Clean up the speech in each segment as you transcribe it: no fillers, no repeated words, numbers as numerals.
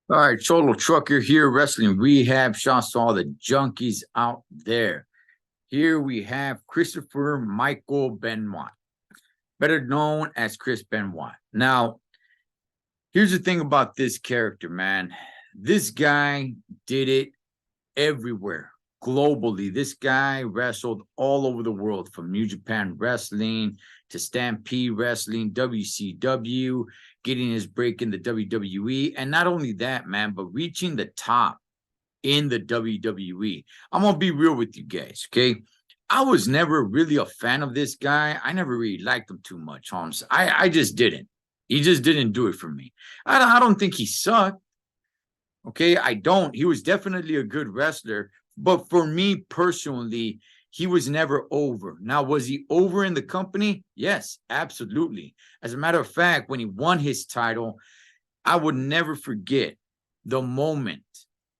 All right, Cholo Trucker here, Wrestling Rehab. Shouts to all the junkies out there. Here we have Christopher Michael Benoit, better known as Chris Benoit. Now, here's the thing about this character, man. This guy did it everywhere, globally. This guy wrestled all over the world, from New Japan Wrestling to Stampede Wrestling, WCW, getting his break in the WWE. And not only that, man, but reaching the top in the WWE. I'm going to be real with you guys, okay? I was never really a fan of this guy. I never really liked him too much, Holmes. I just didn't. He just didn't do it for me. I don't think he sucked. Okay, I don't. He was definitely a good wrestler, but for me personally, he was never over. Now, was he over in the company? Yes, absolutely. As a matter of fact, when he won his title, I would never forget the moment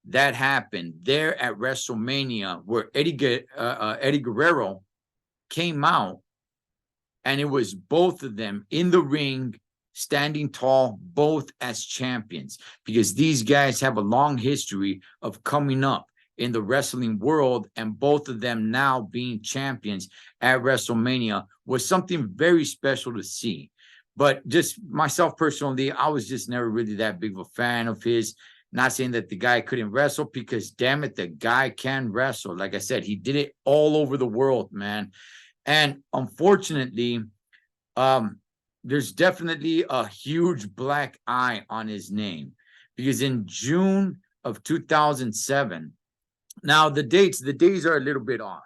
that happened there at WrestleMania, where Eddie Guerrero came out, and it was both of them in the ring, standing tall, both as champions, because these guys have a long history of coming up in the wrestling world, and both of them now being champions at WrestleMania was something very special to see. But just myself personally, I was just never really that big of a fan of his. Not saying that the guy couldn't wrestle, because damn it, the guy can wrestle. Like I said, he did it all over the world, man. And unfortunately, there's definitely a huge black eye on his name, because in June of 2007, now the days are a little bit off.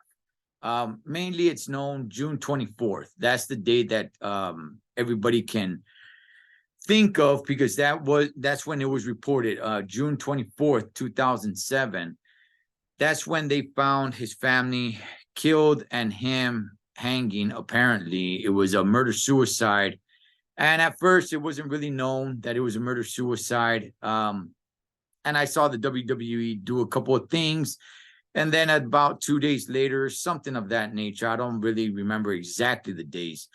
Mainly it's known June 24th. That's the day that everybody can think of, because that's when it was reported, June 24th, 2007. That's when they found his family killed and him hanging. Apparently, it was a murder suicide. And at first, it wasn't really known that it was a murder suicide. And I saw the WWE do a couple of things. And then about 2 days later, something of that nature, I don't really remember exactly the days,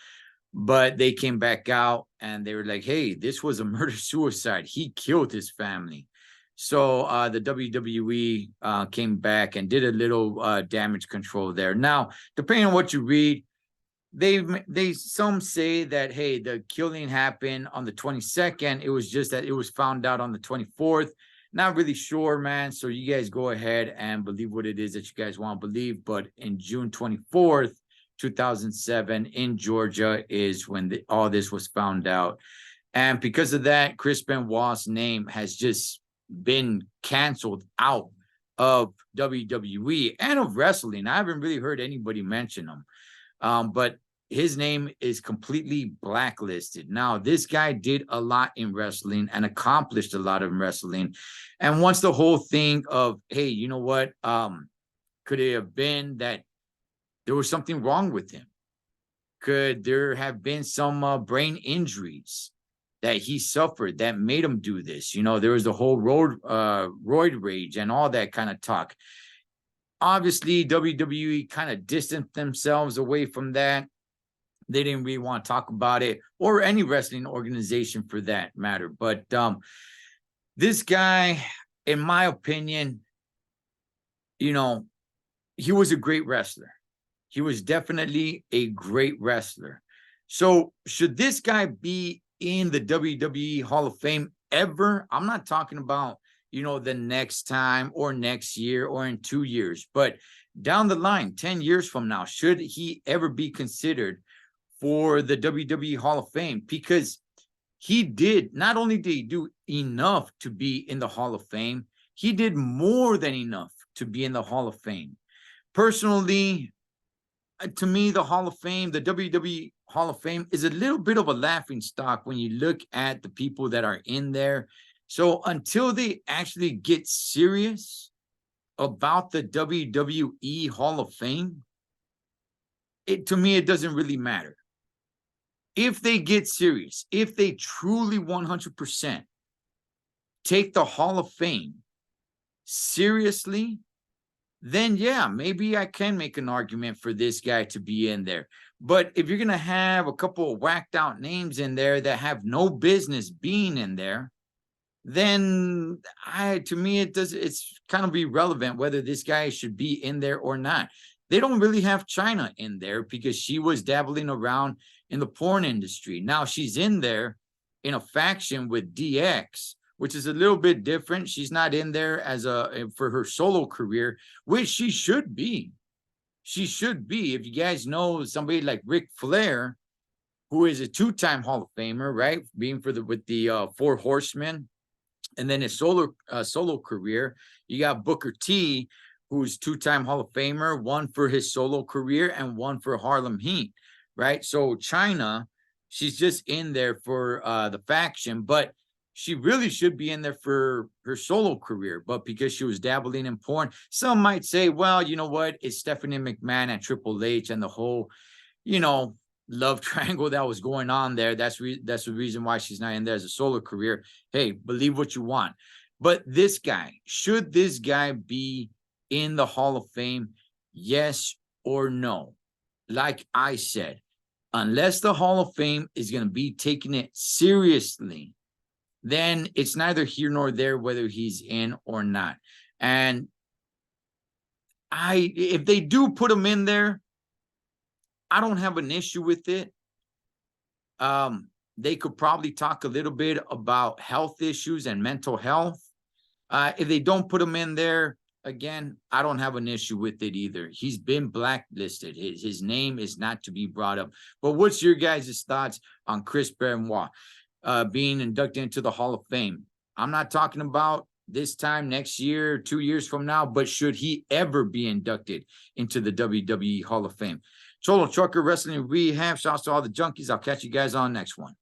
but they came back out and they were like, hey, this was a murder suicide. He killed his family. So the WWE came back and did a little damage control there. Now, depending on what you read, they some say that, hey, the killing happened on the 22nd. It was just that it was found out on the 24th. Not really sure, man. So you guys go ahead and believe what it is that you guys want to believe. But in June 24th, 2007, in Georgia, is when all this was found out. And because of that, Chris Benoit's name has just been canceled out of WWE and of wrestling. I haven't really heard anybody mention him. But his name is completely blacklisted. Now, this guy did a lot in wrestling and accomplished a lot in wrestling. And once the whole thing of, hey, you know what? Could it have been that there was something wrong with him? Could there have been some brain injuries that he suffered that made him do this? You know, there was the whole roid rage and all that kind of talk. Obviously, WWE kind of distanced themselves away from that. They didn't really want to talk about it, or any wrestling organization for that matter. But this guy, in my opinion, you know, he was a great wrestler. He was definitely a great wrestler. So should this guy be in the WWE Hall of Fame ever? I'm not talking about, you know, the next time or next year or in 2 years, but down the line, 10 years from now, should he ever be considered for the WWE Hall of Fame? Because he did, not only did he do enough to be in the Hall of Fame, he did more than enough to be in the Hall of Fame. Personally, to me, the Hall of Fame, the WWE Hall of Fame, is a little bit of a laughing stock when you look at the people that are in there. So until they actually get serious about the WWE Hall of Fame, to me, it doesn't really matter. If they get serious, if they truly 100% take the Hall of Fame seriously, then yeah, maybe I can make an argument for this guy to be in there. But if you're going to have a couple of whacked out names in there that have no business being in there, then to me, it's kind of irrelevant whether this guy should be in there or not. They don't really have China in there because she was dabbling around in the porn industry. Now she's in there in a faction with DX, which is a little bit different. She's not in there for her solo career, which she should be. She should be. If you guys know somebody like Ric Flair, who is a two-time Hall of Famer, right? Being with the Four Horsemen, and then his solo career, you got Booker T, who's two-time Hall of Famer, one for his solo career and one for Harlem Heat, right? So China, she's just in there for the faction, but she really should be in there for her solo career. But because she was dabbling in porn, some might say, well, you know what? It's Stephanie McMahon and Triple H and the whole, love triangle that was going on there. That's the reason why she's not in there as a solo career. Hey, believe what you want. But this guy, should this guy be in the Hall of Fame? Yes or no? Like I said, unless the Hall of Fame is going to be taking it seriously, then it's neither here nor there whether he's in or not. And if they do put him in there, I don't have an issue with it. They could probably talk a little bit about health issues and mental health. If they don't put him in there, again, I don't have an issue with it either. He's been blacklisted. His name is not to be brought up. But what's your guys' thoughts on Chris Benoit being inducted into the Hall of Fame? I'm not talking about this time next year, 2 years from now, but should he ever be inducted into the WWE Hall of Fame? Solo Trucker Wrestling Rehab. Shouts to all the junkies. I'll catch you guys on next one.